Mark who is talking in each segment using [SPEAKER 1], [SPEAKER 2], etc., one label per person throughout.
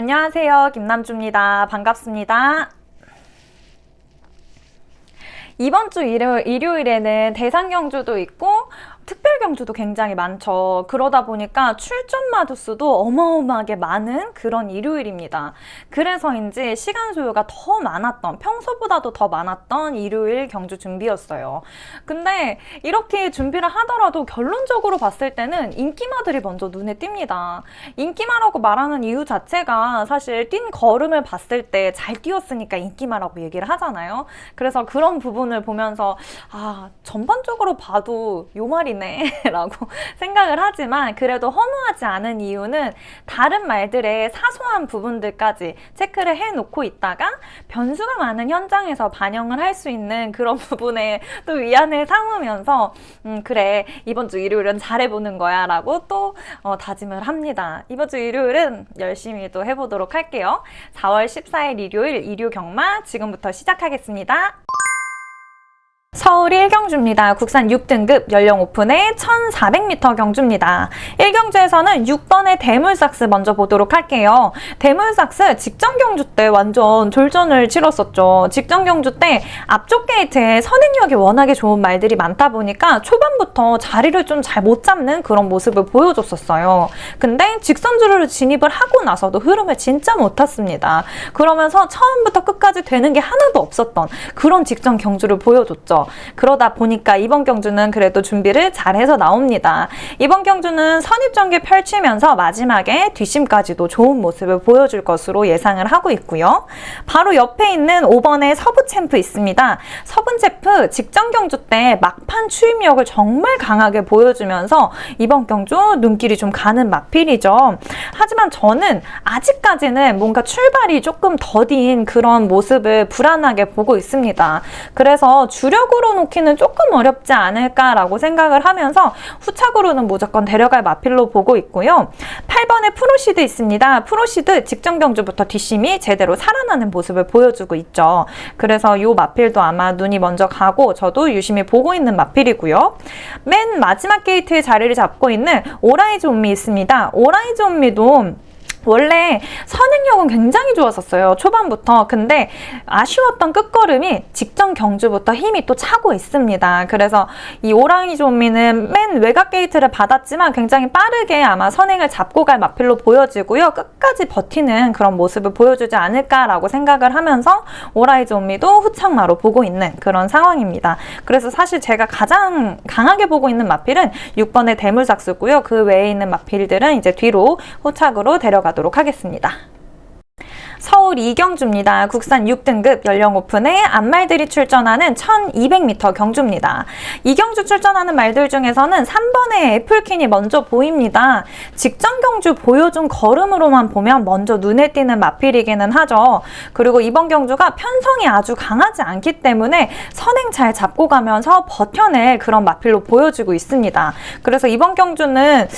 [SPEAKER 1] 안녕하세요. 김남주입니다. 반갑습니다. 이번 주 일요일에는 대상 경주도 있고 특별 경주도 굉장히 많죠. 그러다 보니까 출전 마두수도 어마어마하게 많은 그런 일요일입니다. 그래서인지 시간 소요가 더 많았던, 평소보다도 더 많았던 일요일 경주 준비였어요. 근데 이렇게 준비를 하더라도 결론적으로 봤을 때는 인기마들이 먼저 눈에 띕니다. 인기마라고 말하는 이유 자체가 사실 뛴 걸음을 봤을 때 잘 뛰었으니까 인기마라고 얘기를 하잖아요. 그래서 그런 부분을 보면서 전반적으로 봐도 요 말이 라고 생각을 하지만 그래도 허무하지 않은 이유는 다른 말들의 사소한 부분들까지 체크를 해놓고 있다가 변수가 많은 현장에서 반영을 할 수 있는 그런 부분에 또 위안을 삼으면서 그래 이번 주 일요일은 잘해보는 거야 라고 또 다짐을 합니다. 이번 주 일요일은 열심히 또 해보도록 할게요. 4월 14일 일요일 일요 경마 지금부터 시작하겠습니다. 서울 1경주입니다. 국산 6등급 연령 오픈의 1400m 경주입니다. 1경주에서는 6번의 대물삭스 먼저 보도록 할게요. 대물삭스 직전 경주 때 완전 졸전을 치렀었죠. 직전 경주 때 앞쪽 게이트에 선행력이 워낙에 좋은 말들이 많다 보니까 초반부터 자리를 좀 잘 못 잡는 그런 모습을 보여줬었어요. 근데 직선주를 진입을 하고 나서도 흐름을 진짜 못 탔습니다. 그러면서 처음부터 끝까지 되는 게 하나도 없었던 그런 직전 경주를 보여줬죠. 그러다 보니까 이번 경주는 그래도 준비를 잘해서 나옵니다. 이번 경주는 선입전개 펼치면서 마지막에 뒷심까지도 좋은 모습을 보여줄 것으로 예상을 하고 있고요. 바로 옆에 있는 5번의 서부챔프 있습니다. 서부챔프 직전 경주 때 막판 추임력을 정말 강하게 보여주면서 이번 경주 눈길이 좀 가는 마필이죠. 하지만 저는 아직까지는 뭔가 출발이 조금 더딘 그런 모습을 불안하게 보고 있습니다. 그래서 주력으로 놓기는 조금 어렵지 않을까라고 생각을 하면서 후착으로는 무조건 데려갈 마필로 보고 있고요. 8번에 프로시드 있습니다. 프로시드 직전 경주부터 뒷심이 제대로 살아나는 모습을 보여주고 있죠. 그래서 이 마필도 아마 눈이 먼저 가고 저도 유심히 보고 있는 마필이고요. 맨 마지막 게이트에 자리를 잡고 있는 오라이즈 온미 있습니다. 오라이즈 온미도 원래 선행력은 굉장히 좋았었어요. 초반부터. 근데 아쉬웠던 끝걸음이 직전 경주부터 힘이 또 차고 있습니다. 그래서 이 오라이즈 온미는 맨 외곽 게이트를 받았지만 굉장히 빠르게 아마 선행을 잡고 갈 마필로 보여지고요. 끝까지 버티는 그런 모습을 보여주지 않을까라고 생각을 하면서 오라이즈 온미도 후착마로 보고 있는 그런 상황입니다. 그래서 사실 제가 가장 강하게 보고 있는 마필은 6번의 대물삭스고요. 그 외에 있는 마필들은 이제 뒤로 후착으로 데려가도록 하겠습니다. 서울 2경주입니다. 국산 6등급 연령 오픈에 앞말들이 출전하는 1200m 경주입니다. 2경주 출전하는 말들 중에서는 3번의 애플퀸이 먼저 보입니다. 직전 경주 보여준 걸음으로만 보면 먼저 눈에 띄는 마필이기는 하죠. 그리고 이번 경주가 편성이 아주 강하지 않기 때문에 선행 잘 잡고 가면서 버텨낼 그런 마필로 보여지고 있습니다. 그래서 이번 경주는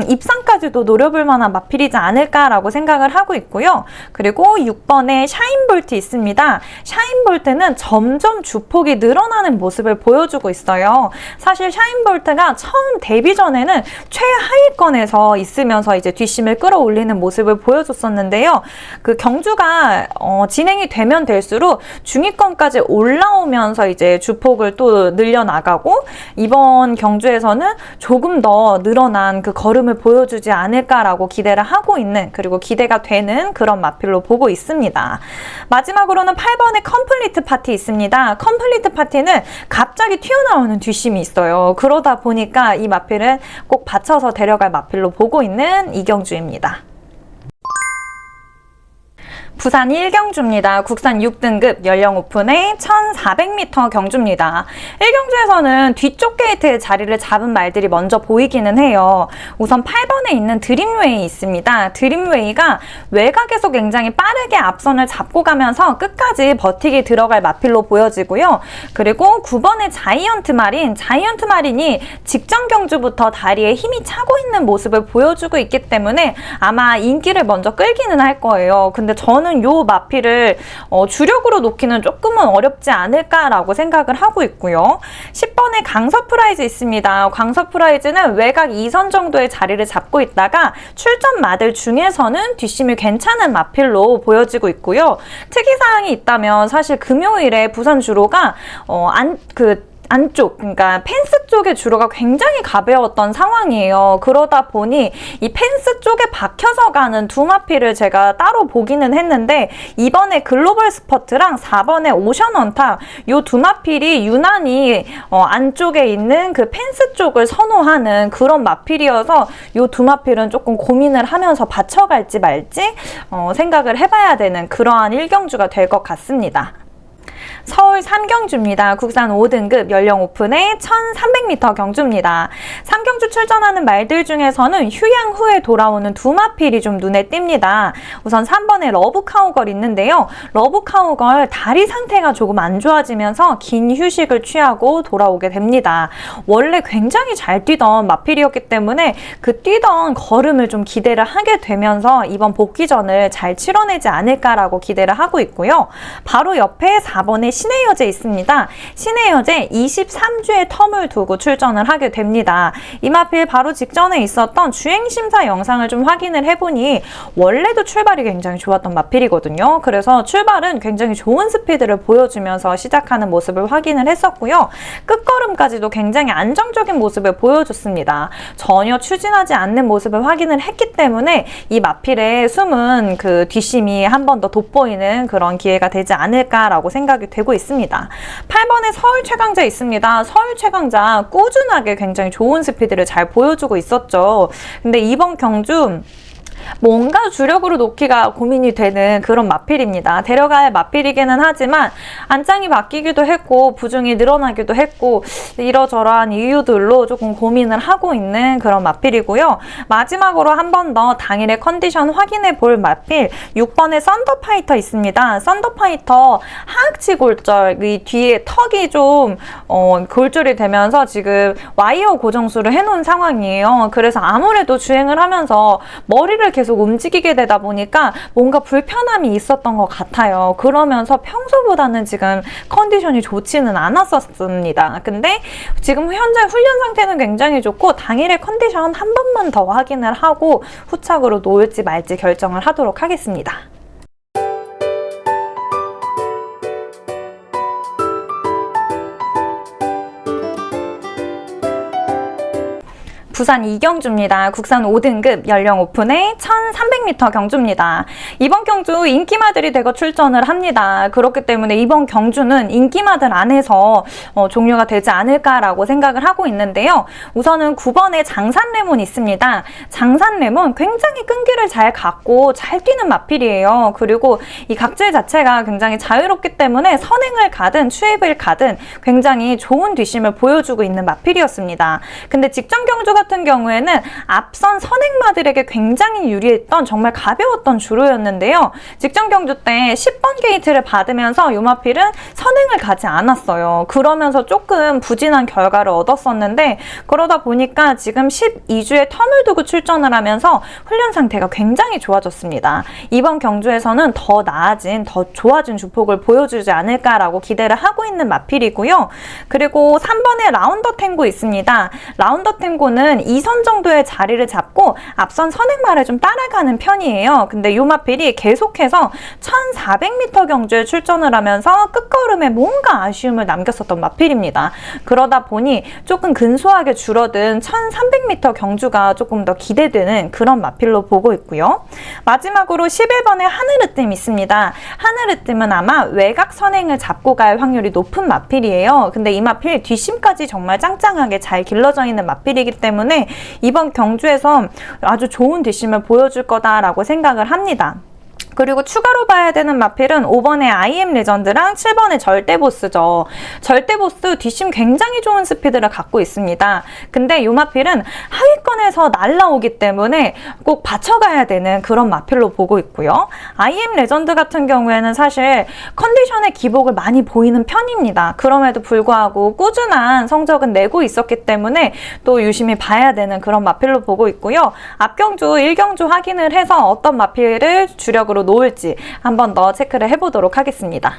[SPEAKER 1] 입상까지도 노려볼 만한 마필이지 않을까라고 생각을 하고 있고요. 그리고 6번에 샤인볼트 있습니다. 샤인볼트는 점점 주폭이 늘어나는 모습을 보여주고 있어요. 사실 샤인볼트가 처음 데뷔 전에는 최하위권에서 있으면서 이제 뒷심을 끌어올리는 모습을 보여줬었는데요. 그 경주가 진행이 되면 될수록 중위권까지 올라오면서 이제 주폭을 또 늘려나가고 이번 경주에서는 조금 더 늘어난 그 걸음을 보여주지 않을까라고 기대를 하고 있는 그리고 기대가 되는 그런 마필로 보고 있습니다. 마지막으로는 8번의 컴플리트 파티 있습니다. 컴플리트 파티는 갑자기 튀어나오는 뒷심이 있어요. 그러다 보니까 이 마필은 꼭 받쳐서 데려갈 마필로 보고 있는 이경주입니다. 부산 1경주입니다. 국산 6등급 연령 오픈의 1400m 경주입니다. 1경주에서는 뒤쪽 게이트에 자리를 잡은 말들이 먼저 보이기는 해요. 우선 8번에 있는 드림웨이 있습니다. 드림웨이가 외곽에서 굉장히 빠르게 앞선을 잡고 가면서 끝까지 버티기 들어갈 마필로 보여지고요. 그리고 9번의 자이언트 마린이 직전 경주부터 다리에 힘이 차고 있는 모습을 보여주고 있기 때문에 아마 인기를 먼저 끌기는 할 거예요. 근데 저는 저는 요 마필을 주력으로 놓기는 조금은 어렵지 않을까라고 생각을 하고 있고요. 10번에 강서프라이즈 있습니다. 강서프라이즈는 외곽 2선 정도의 자리를 잡고 있다가 출전 마들 중에서는 뒷심이 괜찮은 마필로 보여지고 있고요. 특이사항이 있다면 사실 금요일에 부산 주로가 안쪽, 그러니까 펜스 쪽의 주로가 굉장히 가벼웠던 상황이에요. 그러다 보니 이 펜스 쪽에 박혀서 가는 두 마필을 제가 따로 보기는 했는데 이번에 글로벌 스퍼트랑 4번에 오션 원탑 요 두 마필이 유난히 안쪽에 있는 그 펜스 쪽을 선호하는 그런 마필이어서 요 두 마필은 조금 고민을 하면서 받쳐갈지 말지 생각을 해봐야 되는 그러한 1경주가 될 것 같습니다. 서울 3경주입니다. 국산 5등급 연령 오픈의 1300m 경주입니다. 3경주 출전하는 말들 중에서는 휴양 후에 돌아오는 두 마필이 좀 눈에 띕니다. 우선 3번에 러브카우걸 있는데요. 러브카우걸 다리 상태가 조금 안 좋아지면서 긴 휴식을 취하고 돌아오게 됩니다. 원래 굉장히 잘 뛰던 마필이었기 때문에 그 뛰던 걸음을 좀 기대를 하게 되면서 이번 복귀전을 잘 치러내지 않을까라고 기대를 하고 있고요. 바로 옆에 4번에 신해여제 있습니다. 신해여제 23주의 텀을 두고 출전을 하게 됩니다. 이 마필 바로 직전에 있었던 주행심사 영상을 좀 확인을 해보니 원래도 출발이 굉장히 좋았던 마필이거든요. 그래서 출발은 굉장히 좋은 스피드를 보여주면서 시작하는 모습을 확인을 했었고요. 끝걸음까지도 굉장히 안정적인 모습을 보여줬습니다. 전혀 추진하지 않는 모습을 확인을 했기 때문에 이 마필의 숨은 그 뒷심이 한 번 더 돋보이는 그런 기회가 되지 않을까라고 생각이 되고 있습니다. 8번에 서울 최강자 있습니다. 서울 최강자 꾸준하게 굉장히 좋은 스피드를 잘 보여주고 있었죠. 근데 이번 경주 뭔가 주력으로 놓기가 고민이 되는 그런 마필입니다. 데려갈 마필이기는 하지만 안장이 바뀌기도 했고 부중이 늘어나기도 했고 이러저러한 이유들로 조금 고민을 하고 있는 그런 마필이고요. 마지막으로 한 번 더 당일의 컨디션 확인해 볼 마필 6번의 썬더파이터 있습니다. 썬더파이터 하악치 골절, 이 뒤에 턱이 좀 골절이 되면서 지금 와이어 고정수를 해놓은 상황이에요. 그래서 아무래도 주행을 하면서 머리를 계속 움직이게 되다 보니까 뭔가 불편함이 있었던 것 같아요. 그러면서 평소보다는 지금 컨디션이 좋지는 않았었습니다. 근데 지금 현재 훈련 상태는 굉장히 좋고 당일의 컨디션 한 번만 더 확인을 하고 후착으로 놓을지 말지 결정을 하도록 하겠습니다. 부산 2경주입니다. 국산 5등급 연령 오픈의 1300m 경주입니다. 이번 경주 인기마들이 대거 출전을 합니다. 그렇기 때문에 이번 경주는 인기마들 안에서 종료가 되지 않을까라고 생각을 하고 있는데요. 우선은 9번에 장산레몬 있습니다. 장산레몬 굉장히 끈기를 잘 갖고 잘 뛰는 마필이에요. 그리고 이 각질 자체가 굉장히 자유롭기 때문에 선행을 가든 추입을 가든 굉장히 좋은 뒷심을 보여주고 있는 마필이었습니다. 근데 직전 경주 같은 경우에는 앞선 선행마들에게 굉장히 유리했던 정말 가벼웠던 주로였는데요. 직전 경주 때 10번 게이트를 받으면서 이 마필은 선행을 가지 않았어요. 그러면서 조금 부진한 결과를 얻었었는데 그러다 보니까 지금 12주에 텀을 두고 출전을 하면서 훈련 상태가 굉장히 좋아졌습니다. 이번 경주에서는 더 나아진, 더 좋아진 주폭을 보여주지 않을까라고 기대를 하고 있는 마필이고요. 그리고 3번에 라운더 탱고 있습니다. 라운더 탱고는 2선 정도의 자리를 잡고 앞선 선행마를 좀 따라가는 편이에요. 근데 이 마필이 계속해서 1400m 경주에 출전을 하면서 끝걸음에 뭔가 아쉬움을 남겼었던 마필입니다. 그러다 보니 조금 근소하게 줄어든 1300m 경주가 조금 더 기대되는 그런 마필로 보고 있고요. 마지막으로 11번에 하늘으뜸 있습니다. 하늘으뜸은 아마 외곽 선행을 잡고 갈 확률이 높은 마필이에요. 근데 이 마필 뒷심까지 정말 짱짱하게 잘 길러져 있는 마필이기 때문에 이번 경주에서 아주 좋은 뒷심을 보여줄 거다라고 생각을 합니다. 그리고 추가로 봐야 되는 마필은 5번의 IM 레전드랑 7번의 절대보스죠. 절대보스 뒷심 굉장히 좋은 스피드를 갖고 있습니다. 근데 이 마필은 하위권에서 날라오기 때문에 꼭 받쳐가야 되는 그런 마필로 보고 있고요. IM 레전드 같은 경우에는 사실 컨디션의 기복을 많이 보이는 편입니다. 그럼에도 불구하고 꾸준한 성적은 내고 있었기 때문에 또 유심히 봐야 되는 그런 마필로 보고 있고요. 앞경주 1경주 확인을 해서 어떤 마필을 주력으로 놓을지 한 번 더 체크를 해보도록 하겠습니다.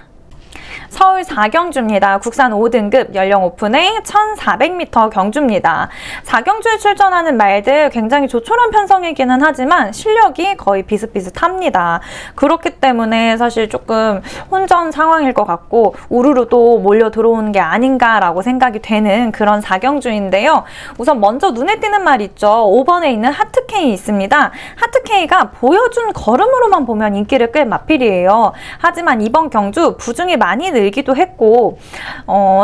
[SPEAKER 1] 서울 4경주입니다. 국산 5등급 연령 오픈의 1400m 경주입니다. 4경주에 출전하는 말들 굉장히 조촐한 편성이기는 하지만 실력이 거의 비슷비슷합니다. 그렇기 때문에 사실 조금 혼전 상황일 것 같고 우르르 또 몰려 들어오는 게 아닌가라고 생각이 되는 그런 4경주인데요. 우선 먼저 눈에 띄는 말 있죠. 5번에 있는 하트케이 있습니다. 하트케이가 보여준 걸음으로만 보면 인기를 끌 마필이에요. 하지만 이번 경주 부중이 많이 늘기도 했고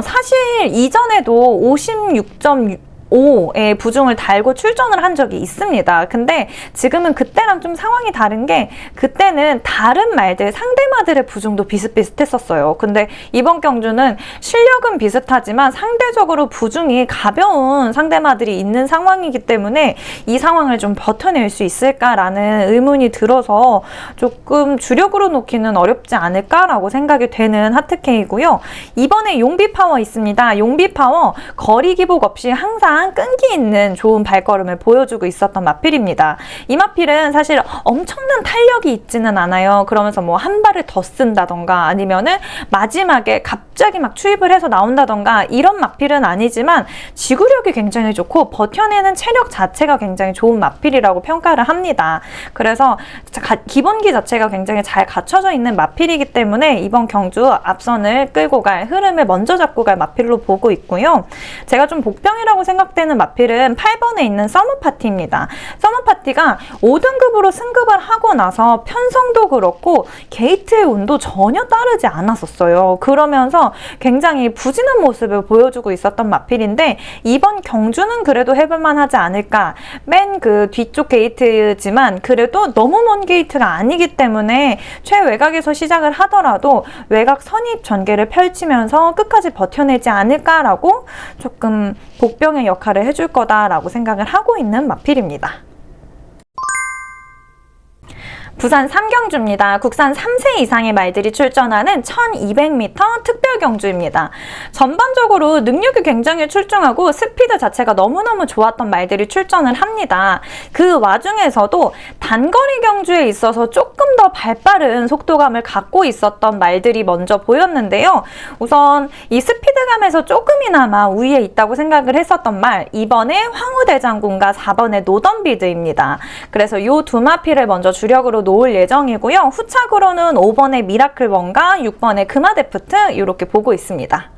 [SPEAKER 1] 사실 이전에도 56.5의 부중을 달고 출전을 한 적이 있습니다. 근데 지금은 그때랑 좀 상황이 다른 게 그때는 다른 말들, 상대마들의 부중도 비슷비슷했었어요. 근데 이번 경주는 실력은 비슷하지만 상대적으로 부중이 가벼운 상대마들이 있는 상황이기 때문에 이 상황을 좀 버텨낼 수 있을까라는 의문이 들어서 조금 주력으로 놓기는 어렵지 않을까라고 생각이 되는 하트케이고요. 이번에 용비파워 있습니다. 용비파워 거리 기복 없이 항상 끈기 있는 좋은 발걸음을 보여주고 있었던 마필입니다. 이 마필은 사실 엄청난 탄력이 있지는 않아요. 그러면서 뭐 한 발을 더 쓴다던가 아니면은 마지막에 갑자기 막 추입을 해서 나온다던가 이런 마필은 아니지만 지구력이 굉장히 좋고 버텨내는 체력 자체가 굉장히 좋은 마필이라고 평가를 합니다. 그래서 기본기 자체가 굉장히 잘 갖춰져 있는 마필이기 때문에 이번 경주 앞선을 끌고 갈 흐름을 먼저 잡고 갈 마필로 보고 있고요. 제가 좀 복병이라고 생각되는 마필은 8번에 있는 서머파티입니다. 서머파티가 5등급으로 승급을 하고 나서 편성도 그렇고 게이트의 운도 전혀 따르지 않았었어요. 그러면서 굉장히 부진한 모습을 보여주고 있었던 마필인데 이번 경주는 그래도 해볼만 하지 않을까. 맨 그 뒤쪽 게이트지만 그래도 너무 먼 게이트가 아니기 때문에 최외곽에서 시작을 하더라도 외곽 선입 전개를 펼치면서 끝까지 버텨내지 않을까라고 조금 복병의 역할을 해줄 거다라고 생각을 하고 있는 마필입니다. 부산 3경주입니다. 국산 3세 이상의 말들이 출전하는 1200m 특별경주입니다. 전반적으로 능력이 굉장히 출중하고 스피드 자체가 너무너무 좋았던 말들이 출전을 합니다. 그 와중에서도 단거리 경주에 있어서 조금 더 발빠른 속도감을 갖고 있었던 말들이 먼저 보였는데요. 우선 이 스피드감에서 조금이나마 우위에 있다고 생각을 했었던 말, 2번의 황후대장군과 4번의 노던비드입니다. 그래서 이 두 마필을 먼저 주력으로 놓을 예정이고요. 후착으로는 5번의 미라클원과 6번의 금화데프트 이렇게 보고 있습니다.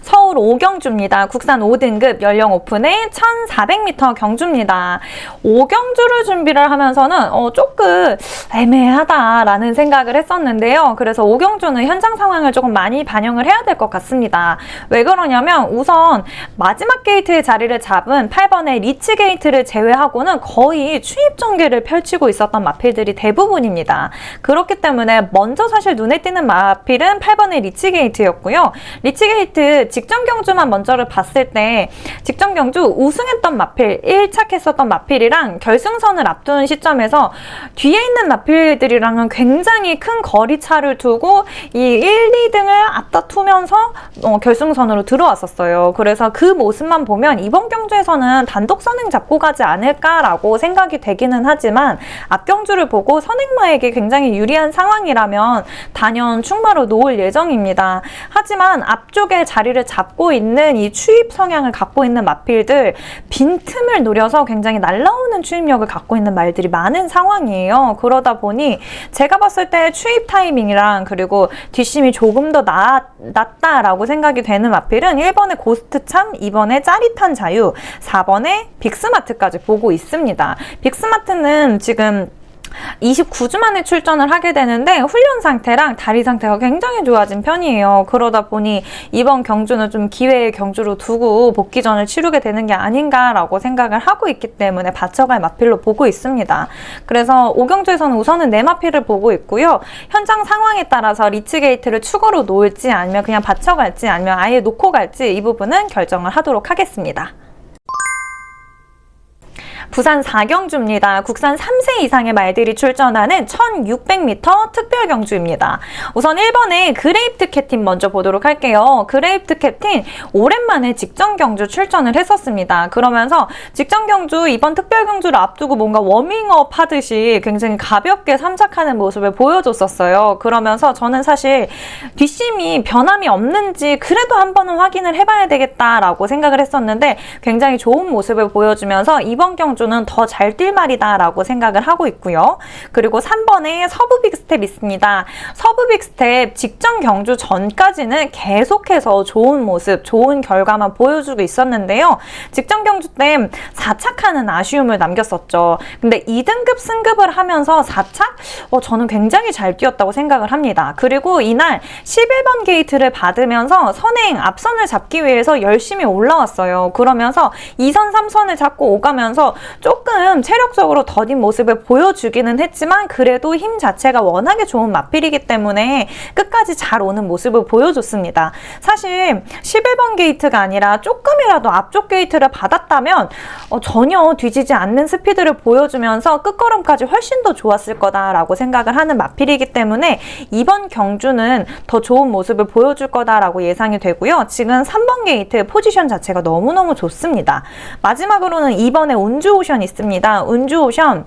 [SPEAKER 1] 서울 5경주입니다. 국산 5등급 연령 오픈의 1400m 경주입니다. 5경주를 준비를 하면서는 조금 애매하다라는 생각을 했었는데요. 그래서 5경주는 현장 상황을 조금 많이 반영을 해야 될 것 같습니다. 왜 그러냐면 우선 마지막 게이트의 자리를 잡은 8번의 리치 게이트를 제외하고는 거의 추입 전개를 펼치고 있었던 마필들이 대부분입니다. 그렇기 때문에 먼저 사실 눈에 띄는 마필은 8번의 리치 게이트였고요. 리치 게이트 직전 경주만 먼저를 봤을 때 직전 경주 우승했던 마필, 1착했었던 마필이랑 결승선을 앞둔 시점에서 뒤에 있는 마필들이랑은 굉장히 큰 거리차를 두고 이 1, 2등을 앞다투면서 결승선으로 들어왔었어요. 그래서 그 모습만 보면 이번 경주에서는 단독 선행 잡고 가지 않을까라고 생각이 되기는 하지만 앞 경주를 보고 선행마에게 굉장히 유리한 상황이라면 단연 충마로 놓을 예정입니다. 하지만 앞쪽에 자리를 잡고 있는 이 추입 성향을 갖고 있는 마필들 빈틈을 노려서 굉장히 날라오는 추입력을 갖고 있는 말들이 많은 상황이에요. 그러다 보니 제가 봤을 때 추입 타이밍이랑 그리고 뒷심이 조금 더 낫다라고 생각이 되는 마필은 1번의 고스트참, 2번의 짜릿한 자유, 4번의 빅스마트까지 보고 있습니다. 빅스마트는 지금 29주 만에 출전을 하게 되는데 훈련 상태랑 다리 상태가 굉장히 좋아진 편이에요. 그러다 보니 이번 경주는 좀 기회의 경주로 두고 복귀전을 치르게 되는 게 아닌가라고 생각을 하고 있기 때문에 받쳐갈 마필로 보고 있습니다. 그래서 5경주에서는 우선은 네 마필을 보고 있고요. 현장 상황에 따라서 리치게이트를 추가로 놓을지 아니면 그냥 받쳐갈지 아니면 아예 놓고 갈지 이 부분은 결정을 하도록 하겠습니다. 부산 4경주입니다. 국산 3세 이상의 말들이 출전하는 1600m 특별 경주입니다. 우선 1번에 그레이트 캡틴 먼저 보도록 할게요. 그레이트 캡틴 오랜만에 직전 경주 출전을 했었습니다. 그러면서 직전 경주 이번 특별 경주를 앞두고 뭔가 워밍업 하듯이 굉장히 가볍게 삼착하는 모습을 보여줬었어요. 그러면서 저는 사실 뒷심이 변함이 없는지 그래도 한 번은 확인을 해봐야 되겠다라고 생각을 했었는데 굉장히 좋은 모습을 보여주면서 이번 경주는 더 잘 뛸 말이다 라고 생각을 하고 있고요. 그리고 3번에 서부 빅스텝 있습니다. 서부 빅스텝 직전 경주 전까지는 계속해서 좋은 모습, 좋은 결과만 보여주고 있었는데요. 직전 경주 때 4착하는 아쉬움을 남겼었죠. 근데 2등급 승급을 하면서 4착? 저는 굉장히 잘 뛰었다고 생각을 합니다. 그리고 이날 11번 게이트를 받으면서 선행 앞선을 잡기 위해서 열심히 올라왔어요. 그러면서 2선, 3선을 잡고 오가면서 조금 체력적으로 더딘 모습을 보여주기는 했지만 그래도 힘 자체가 워낙에 좋은 마필이기 때문에 끝까지 잘 오는 모습을 보여줬습니다. 사실 11번 게이트가 아니라 조금이라도 앞쪽 게이트를 받았다면 전혀 뒤지지 않는 스피드를 보여주면서 끝걸음까지 훨씬 더 좋았을 거다라고 생각을 하는 마필이기 때문에 이번 경주는 더 좋은 모습을 보여줄 거다라고 예상이 되고요. 지금 3번 게이트 포지션 자체가 너무너무 좋습니다. 마지막으로는 2번에 운주오션 있습니다. 운주오션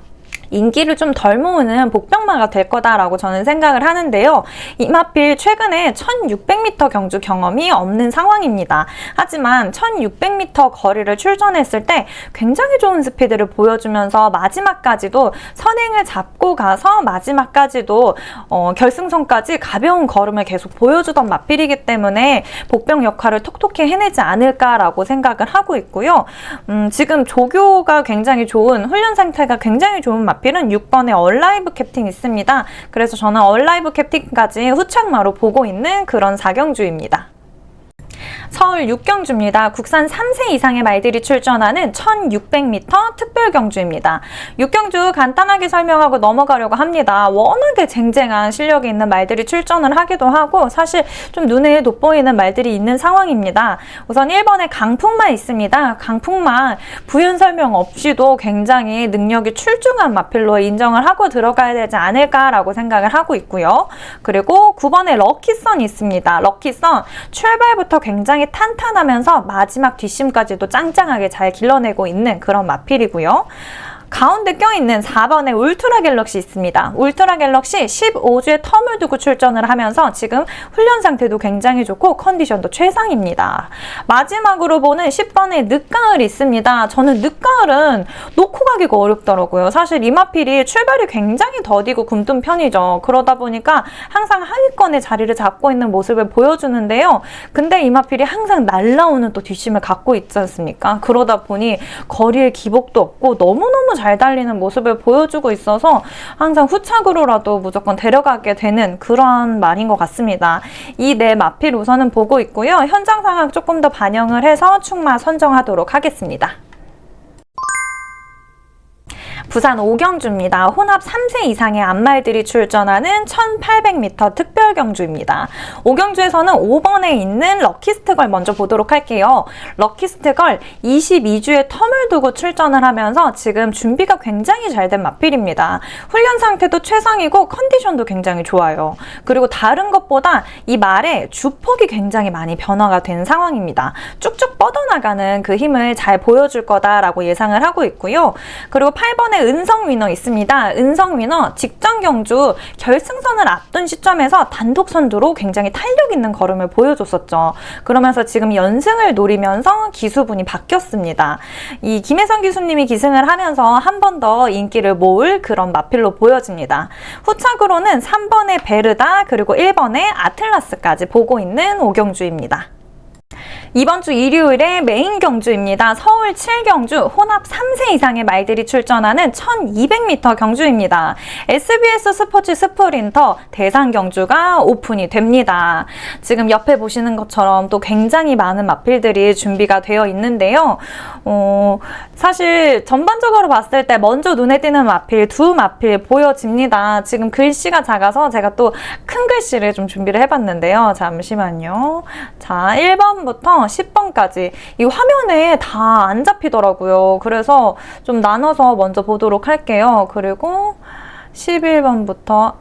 [SPEAKER 1] 인기를 좀 덜 모으는 복병마가 될 거다라고 저는 생각을 하는데요. 이마필 최근에 1600m 경주 경험이 없는 상황입니다. 하지만 1600m 거리를 출전했을 때 굉장히 좋은 스피드를 보여주면서 마지막까지도 선행을 잡고 가서 마지막까지도 결승선까지 가벼운 걸음을 계속 보여주던 마필이기 때문에 복병 역할을 톡톡히 해내지 않을까라고 생각을 하고 있고요. 지금 조교가 굉장히 좋은, 훈련 상태가 굉장히 좋은 마필은 6번에 얼라이브 캡틴 있습니다. 그래서 저는 얼라이브 캡틴까지 후착마로 보고 있는 그런 4경주입니다. 서울 6경주입니다. 국산 3세 이상의 말들이 출전하는 1600m 특별 경주입니다. 6경주 간단하게 설명하고 넘어가려고 합니다. 워낙에 쟁쟁한 실력이 있는 말들이 출전을 하기도 하고 사실 좀 눈에 돋보이는 말들이 있는 상황입니다. 우선 1번에 강풍마 있습니다. 강풍마 부연 설명 없이도 굉장히 능력이 출중한 마필로 인정을 하고 들어가야 되지 않을까라고 생각을 하고 있고요. 그리고 9번에 럭키선 있습니다. 럭키선 출발부터 굉장히 탄탄하면서 마지막 뒷심까지도 짱짱하게 잘 길러내고 있는 그런 마필이고요. 가운데 껴있는 4번의 울트라 갤럭시 있습니다. 울트라 갤럭시 15주에 텀을 두고 출전을 하면서 지금 훈련 상태도 굉장히 좋고 컨디션도 최상입니다. 마지막으로 보는 10번의 늦가을 있습니다. 저는 늦가을은 놓고 가기가 어렵더라고요. 사실 이 마필이 출발이 굉장히 더디고 굼뜬 편이죠. 그러다 보니까 항상 하위권에 자리를 잡고 있는 모습을 보여주는데요. 근데 이 마필이 항상 날라오는 또 뒷심을 갖고 있지 않습니까? 그러다 보니 거리에 기복도 없고 너무너무 잘 달리는 모습을 보여주고 있어서 항상 후착으로라도 무조건 데려가게 되는 그런 말인 것 같습니다. 이 네 마필 우선은 보고 있고요. 현장 상황 조금 더 반영을 해서 축마 선정하도록 하겠습니다. 부산 5경주입니다. 혼합 3세 이상의 암말들이 출전하는 1800m 특별 경주입니다. 5경주에서는 5번에 있는 럭키스트걸 먼저 보도록 할게요. 럭키스트걸 22주에 텀을 두고 출전을 하면서 지금 준비가 굉장히 잘 된 마필입니다. 훈련 상태도 최상이고 컨디션도 굉장히 좋아요. 그리고 다른 것보다 이 말의 주폭이 굉장히 많이 변화가 된 상황입니다. 쭉쭉 뻗어나가는 그 힘을 잘 보여줄 거다라고 예상을 하고 있고요. 그리고 8번에 은성위너 있습니다. 은성위너 직전 경주 결승선을 앞둔 시점에서 단독 선두로 굉장히 탄력 있는 걸음을 보여줬었죠. 그러면서 지금 연승을 노리면서 기수분이 바뀌었습니다. 이 김혜선 기수님이 기승을 하면서 한 번 더 인기를 모을 그런 마필로 보여집니다. 후착으로는 3번의 베르다 그리고 1번의 아틀라스까지 보고 있는 5경주입니다. 이번 주 일요일에 메인 경주입니다. 서울 7경주 혼합 3세 이상의 말들이 출전하는 1200m 경주입니다. SBS 스포츠 스프린터 대상 경주가 오픈이 됩니다. 지금 옆에 보시는 것처럼 또 굉장히 많은 마필들이 준비가 되어 있는데요. 사실 전반적으로 봤을 때 먼저 눈에 띄는 마필, 두 마필 보여집니다. 지금 글씨가 작아서 제가 또 큰 글씨를 좀 준비를 해봤는데요. 잠시만요. 자, 1번부터 10번까지 이 화면에 다 안 잡히더라고요. 그래서 좀 나눠서 먼저 보도록 할게요. 그리고 11번부터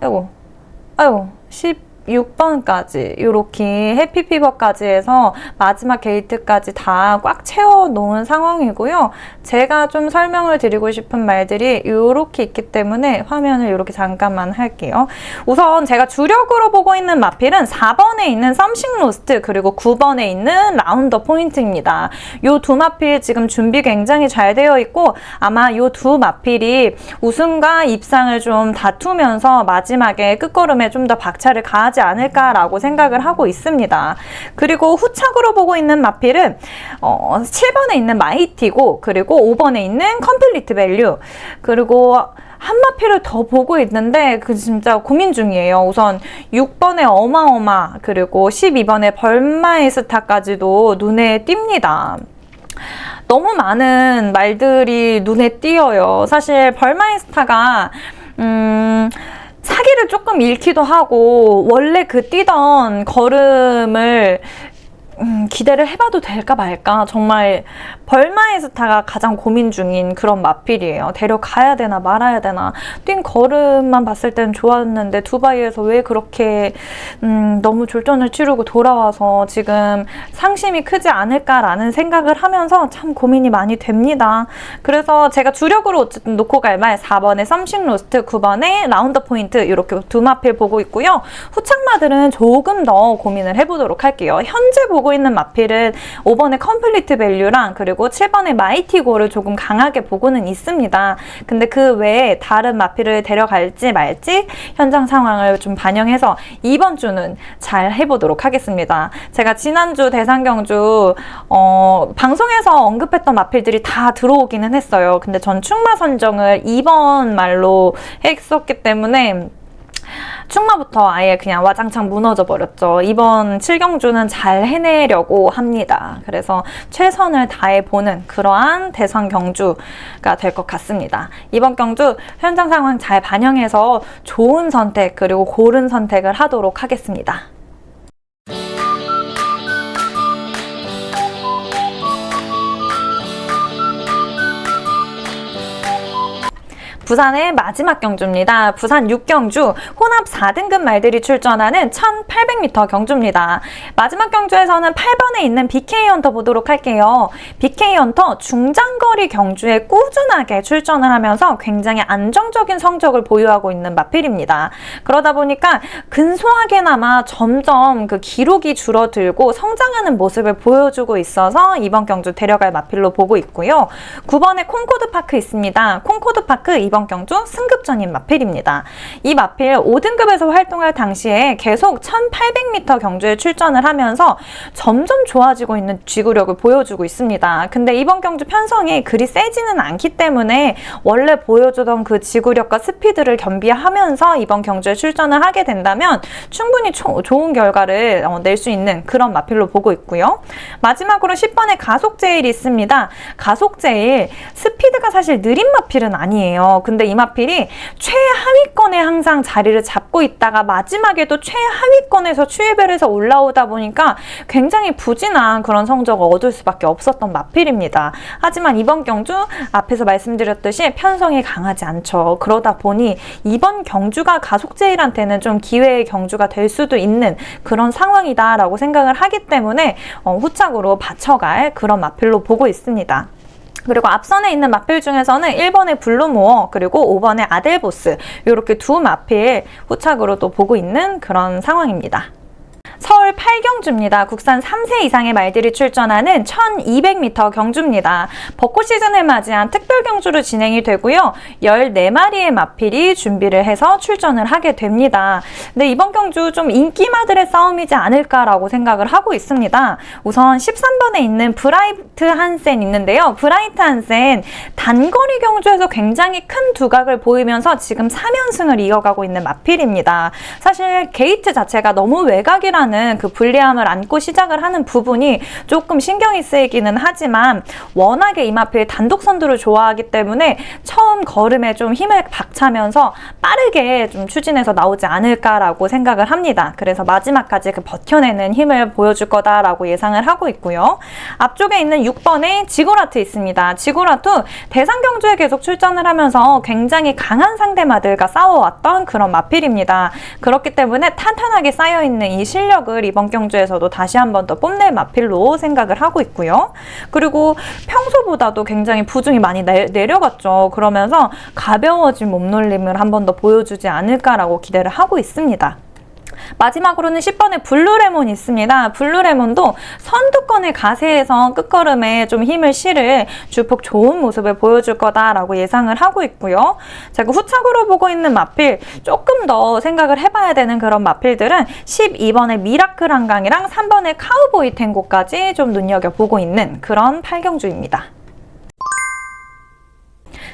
[SPEAKER 1] 아이고 16번까지 이렇게 해피피버까지 해서 마지막 게이트까지 다 꽉 채워 놓은 상황이고요. 제가 좀 설명을 드리고 싶은 말들이 이렇게 있기 때문에 화면을 이렇게 잠깐만 할게요. 우선 제가 주력으로 보고 있는 마필은 4번에 있는 썸씽 로스트 그리고 9번에 있는 라운더 포인트입니다. 이 두 마필 지금 준비 굉장히 잘 되어 있고 아마 이 두 마필이 우승과 입상을 좀 다투면서 마지막에 끝걸음에 좀 더 박차를 가하지 않을까라고 생각을 하고 있습니다. 그리고 후착으로 보고 있는 마필은 7번에 있는 마이티고 그리고 5번에 있는 컴플리트 밸류 그리고 한 마필을 더 보고 있는데 그 진짜 고민 중이에요. 우선 6번의 어마어마 그리고 12번의 벌마이스타까지도 눈에 띕니다. 너무 많은 말들이 눈에 띄어요. 사실 벌마이스타가 사기를 조금 잃기도 하고 원래 그 뛰던 걸음을 기대를 해봐도 될까 말까 정말 벌마이스타가 가장 고민 중인 그런 마필이에요. 데려가야 되나 말아야 되나. 뛴 걸음만 봤을 땐 좋았는데 두바이에서 왜 그렇게 너무 졸전을 치르고 돌아와서 지금 상심이 크지 않을까라는 생각을 하면서 참 고민이 많이 됩니다. 그래서 제가 주력으로 어쨌든 놓고 갈 말 4번의 썸씽 로스트, 9번의 라운더 포인트 이렇게 두 마필 보고 있고요. 후착마들은 조금 더 고민을 해보도록 할게요. 현재 보고 있는 마필은 5번의 컴플리트 밸류랑 그리고 7번의 마이티고를 조금 강하게 보고는 있습니다. 근데 그 외에 다른 마필을 데려갈지 말지 현장 상황을 좀 반영해서 이번 주는 잘 해보도록 하겠습니다. 제가 지난주 대상경주 방송에서 언급했던 마필들이 다 들어오기는 했어요. 근데 전 충마 선정을 2번 말로 했었기 때문에 충마부터 아예 그냥 와장창 무너져 버렸죠. 이번 7경주는 잘 해내려고 합니다. 그래서 최선을 다해보는 그러한 대선 경주가 될 것 같습니다. 이번 경주 현장 상황 잘 반영해서 좋은 선택 그리고 고른 선택을 하도록 하겠습니다. 부산의 마지막 경주입니다. 부산 6경주 혼합 4등급 말들이 출전하는 1800m 경주입니다. 마지막 경주에서는 8번에 있는 BK 헌터 보도록 할게요. BK 헌터 중장거리 경주에 꾸준하게 출전을 하면서 굉장히 안정적인 성적을 보유하고 있는 마필입니다. 그러다 보니까 근소하게나마 점점 그 기록이 줄어들고 성장하는 모습을 보여주고 있어서 이번 경주 데려갈 마필로 보고 있고요. 9번에 콩코드 파크 있습니다. 콩코드 파크 이번 경주 승급전인 마필입니다. 이 마필 5등급에서 활동할 당시에 계속 1800m 경주에 출전을 하면서 점점 좋아지고 있는 지구력을 보여주고 있습니다. 근데 이번 경주 편성이 그리 세지는 않기 때문에 원래 보여주던 그 지구력과 스피드를 겸비하면서 이번 경주에 출전을 하게 된다면 충분히 좋은 결과를 낼 수 있는 그런 마필로 보고 있고요. 마지막으로 10번의 가속제일이 있습니다. 가속제일 스피드가 사실 느린 마필은 아니에요. 근데 이 마필이 최하위권에 항상 자리를 잡고 있다가 마지막에도 최하위권에서 추이별에서 올라오다 보니까 굉장히 부진한 그런 성적을 얻을 수밖에 없었던 마필입니다. 하지만 이번 경주 앞에서 말씀드렸듯이 편성이 강하지 않죠. 그러다 보니 이번 경주가 가속제일한테는 좀 기회의 경주가 될 수도 있는 그런 상황이다라고 생각을 하기 때문에 후착으로 받쳐갈 그런 마필로 보고 있습니다. 그리고 앞선에 있는 마필 중에서는 1번의 블루모어 그리고 5번의 아델보스 이렇게 두 마필 후착으로도 보고 있는 그런 상황입니다. 서울 8경주입니다. 국산 3세 이상의 말들이 출전하는 1200m 경주입니다. 벚꽃 시즌을 맞이한 특별 경주로 진행이 되고요. 14마리의 마필이 준비를 해서 출전을 하게 됩니다. 근데 이번 경주 좀 인기마들의 싸움이지 않을까라고 생각을 하고 있습니다. 우선 13번에 있는 브라이트 한센 있는데요. 브라이트 한센 단거리 경주에서 굉장히 큰 두각을 보이면서 지금 3연승을 이어가고 있는 마필입니다. 사실 게이트 자체가 너무 외곽이라는 시작하는 그 불리함을 안고 시작을 하는 부분이 조금 신경이 쓰이기는 하지만 워낙에 이마필 단독 선두를 좋아하기 때문에 처음 걸음에 좀 힘을 박차면서 빠르게 좀 추진해서 나오지 않을까라고 생각을 합니다. 그래서 마지막까지 그 버텨내는 힘을 보여줄 거다라고 예상을 하고 있고요. 앞쪽에 있는 6번의 지고라트 있습니다. 지고라트 대상 경주에 계속 출전을 하면서 굉장히 강한 상대마들과 싸워왔던 그런 마필입니다. 그렇기 때문에 탄탄하게 쌓여있는 이 실력을 이번 경주에서도 다시 한 번 더 뽐낼 마필로 생각을 하고 있고요. 그리고 평소보다도 굉장히 부중이 많이 내려갔죠. 그러면서 가벼워진 몸놀림을 한 번 더 보여주지 않을까라고 기대를 하고 있습니다. 마지막으로는 10번의 블루레몬이 있습니다. 블루레몬도 선두권을 가세해서 끝걸음에 좀 힘을 실을 주폭 좋은 모습을 보여줄 거다라고 예상을 하고 있고요. 제가 후착으로 보고 있는 마필 조금 더 생각을 해봐야 되는 그런 마필들은 12번의 미라클 한강이랑 3번의 카우보이 탱고까지 좀 눈여겨보고 있는 그런 8경주입니다.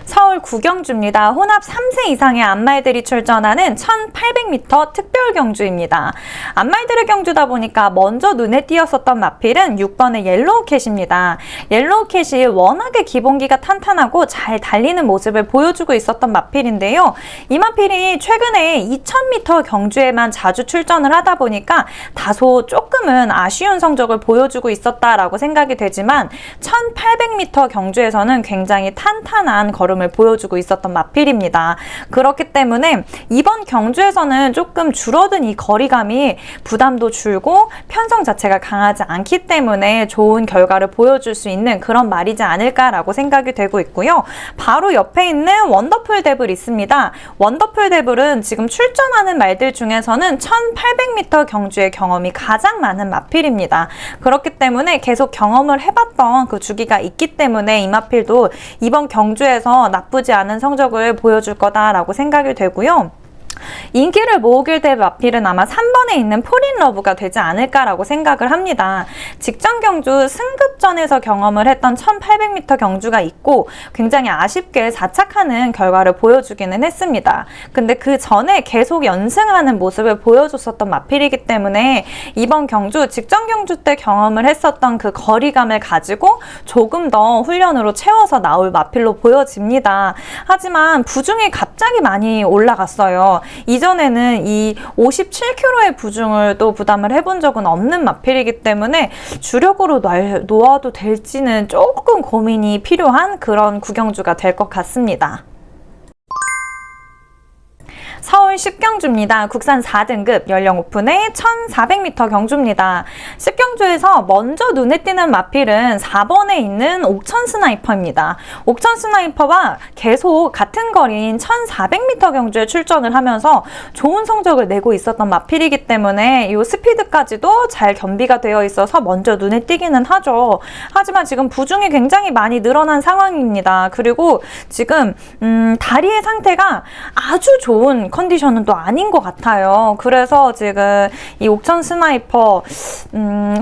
[SPEAKER 1] 서울 구경주입니다. 혼합 3세 이상의 암말들이 출전하는 1800m 특별 경주입니다. 암말들의 경주다 보니까 먼저 눈에 띄었었던 마필은 6번의 옐로우캣입니다. 옐로우캣이 워낙에 기본기가 탄탄하고 잘 달리는 모습을 보여주고 있었던 마필인데요. 이 마필이 최근에 2000m 경주에만 자주 출전을 하다 보니까 다소 조금은 아쉬운 성적을 보여주고 있었다라고 생각이 되지만 1800m 경주에서는 굉장히 탄탄한 걸음을 보여주고 있었던 마필입니다. 그렇기 때문에 이번 경주에서는 조금 줄어든 이 거리감이 부담도 줄고 편성 자체가 강하지 않기 때문에 좋은 결과를 보여줄 수 있는 그런 말이지 않을까라고 생각이 되고 있고요. 바로 옆에 있는 원더풀 데블 있습니다. 원더풀 데블은 지금 출전하는 말들 중에서는 1800m 경주의 경험이 가장 많은 마필입니다. 그렇기 때문에 계속 경험을 해봤던 그 주기가 있기 때문에 이 마필도 이번 경주에서 나쁘지 않은 성적을 보여줄 거다라고 생각이 되고요. 인기를 모으길 대 마필은 아마 3번에 있는 폴인러브가 되지 않을까라고 생각을 합니다. 직전 경주 승급전에서 경험을 했던 1800m 경주가 있고 굉장히 아쉽게 4착하는 결과를 보여주기는 했습니다. 근데 그 전에 계속 연승하는 모습을 보여줬었던 마필이기 때문에 이번 경주 직전 경주 때 경험을 했었던 그 거리감을 가지고 조금 더 훈련으로 채워서 나올 마필로 보여집니다. 하지만 부중이 갑자기 많이 올라갔어요. 이전에는 이 57kg의 부중을 또 부담을 해본 적은 없는 마필이기 때문에 주력으로 놓아도 될지는 조금 고민이 필요한 그런 구경주가 될 것 같습니다. 서울 10경주입니다. 국산 4등급 연령 오픈의 1400m 경주입니다. 10경주에서 먼저 눈에 띄는 마필은 4번에 있는 옥천 스나이퍼입니다. 옥천 스나이퍼와 계속 같은 거리인 1400m 경주에 출전을 하면서 좋은 성적을 내고 있었던 마필이기 때문에 이 스피드까지도 잘 겸비가 되어 있어서 먼저 눈에 띄기는 하죠. 하지만 지금 부중이 굉장히 많이 늘어난 상황입니다. 그리고 지금 다리의 상태가 아주 좋은 컨디션은 또 아닌 것 같아요. 그래서 지금 이 옥천 스나이퍼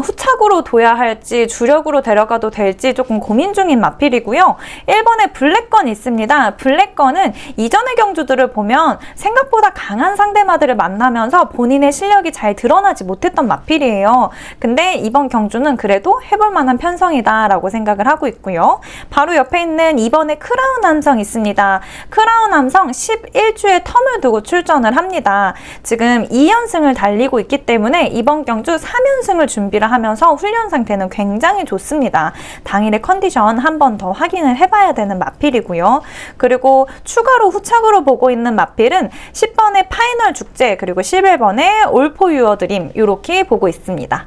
[SPEAKER 1] 후착으로 둬야 할지 주력으로 데려가도 될지 조금 고민 중인 마필이고요. 1번에 블랙건 있습니다. 블랙건은 이전의 경주들을 보면 생각보다 강한 상대마들을 만나면서 본인의 실력이 잘 드러나지 못했던 마필이에요. 근데 이번 경주는 그래도 해볼 만한 편성이다 라고 생각을 하고 있고요. 바로 옆에 있는 2번에 크라운 함성 있습니다. 크라운 함성 11주의 텀을 두고 출전을 합니다. 지금 2연승을 달리고 있기 때문에 이번 경주 3연승을 준비를 하면서 훈련 상태는 굉장히 좋습니다. 당일의 컨디션 한 번 더 확인을 해봐야 되는 마필이고요. 그리고 추가로 후착으로 보고 있는 마필은 10번의 파이널 축제 그리고 11번의 올 포 유어 드림 이렇게 보고 있습니다.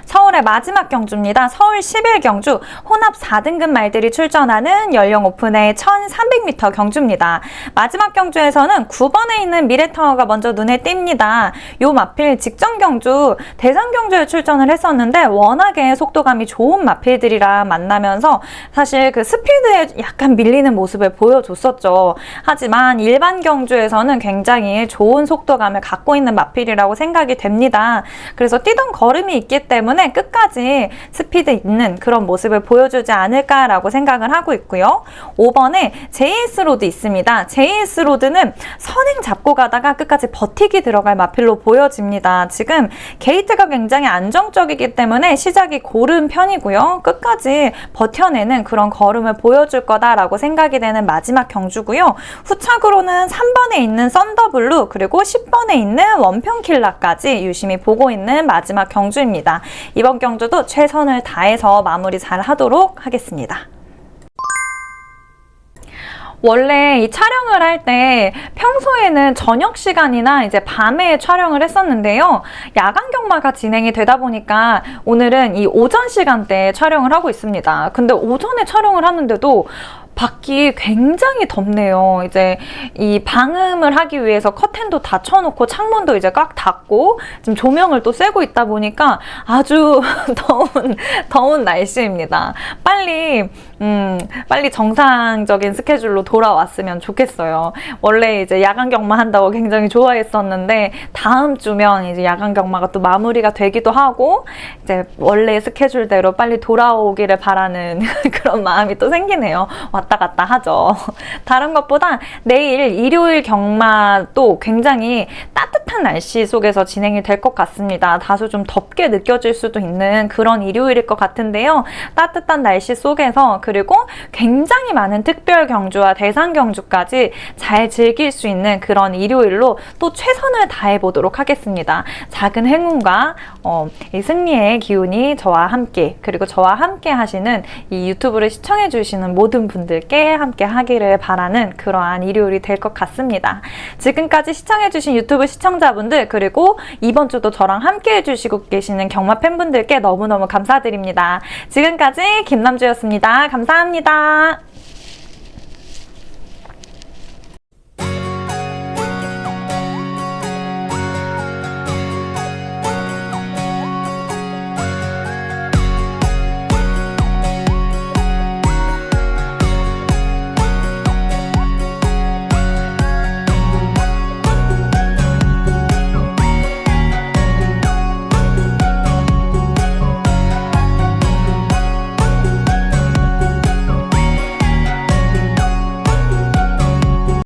[SPEAKER 1] 서울의 마지막 경주입니다. 서울 11경주 혼합 4등급 말들이 출전하는 연령 오픈의 1300m 경주입니다. 마지막 경주에서는 9번에 있는 미래타워가 먼저 눈에 띕니다. 요 마필 직전 경주, 대상 경주에 출전을 했었는데 워낙에 속도감이 좋은 마필들이랑 만나면서 사실 그 스피드에 약간 밀리는 모습을 보여줬었죠. 하지만 일반 경주에서는 굉장히 좋은 속도감을 갖고 있는 마필이라고 생각이 됩니다. 그래서 뛰던 걸음이 있기 때문에 때문에 끝까지 스피드 있는 그런 모습을 보여주지 않을까라고 생각을 하고 있고요. 5번에 JS 로드 있습니다. JS 로드는 선행 잡고 가다가 끝까지 버티기 들어갈 마필로 보여집니다. 지금 게이트가 굉장히 안정적이기 때문에 시작이 고른 편이고요. 끝까지 버텨내는 그런 걸음을 보여줄 거다라고 생각이 되는 마지막 경주고요. 후착으로는 3번에 있는 썬더블루 그리고 10번에 있는 원평킬라까지 유심히 보고 있는 마지막 경주입니다. 이번 경주도 최선을 다해서 마무리 잘 하도록 하겠습니다. 원래 이 촬영을 할 때 평소에는 저녁 시간이나 이제 밤에 촬영을 했었는데요. 야간 경마가 진행이 되다 보니까 오늘은 이 오전 시간대에 촬영을 하고 있습니다. 근데 오전에 촬영을 하는데도 밖이 굉장히 덥네요. 이제 이 방음을 하기 위해서 커튼도 다 쳐놓고 창문도 이제 꽉 닫고 지금 조명을 또 쐬고 있다 보니까 아주 더운 날씨입니다. 빨리 정상적인 스케줄로 돌아왔으면 좋겠어요. 원래 이제 야간 경마 한다고 굉장히 좋아했었는데 다음 주면 이제 야간 경마가 또 마무리가 되기도 하고 이제 원래 스케줄대로 빨리 돌아오기를 바라는 그런 마음이 또 생기네요. 왔다 갔다 하죠. 다른 것보다 내일 일요일 경마도 굉장히 따뜻한 날씨 속에서 진행이 될 것 같습니다. 다소 좀 덥게 느껴질 수도 있는 그런 일요일일 것 같은데요. 따뜻한 날씨 속에서 그리고 굉장히 많은 특별 경주와 대상 경주까지 잘 즐길 수 있는 그런 일요일로 또 최선을 다해 보도록 하겠습니다. 작은 행운과 이 승리의 기운이 저와 함께 그리고 저와 함께 하시는 이 유튜브를 시청해 주시는 모든 분들께 함께 하기를 바라는 그러한 일요일이 될 것 같습니다. 지금까지 시청해 주신 유튜브 시청자분들 그리고 이번 주도 저랑 함께 해주시고 계시는 경마 팬분들께 너무너무 감사드립니다. 지금까지 김남주였습니다. 감사합니다.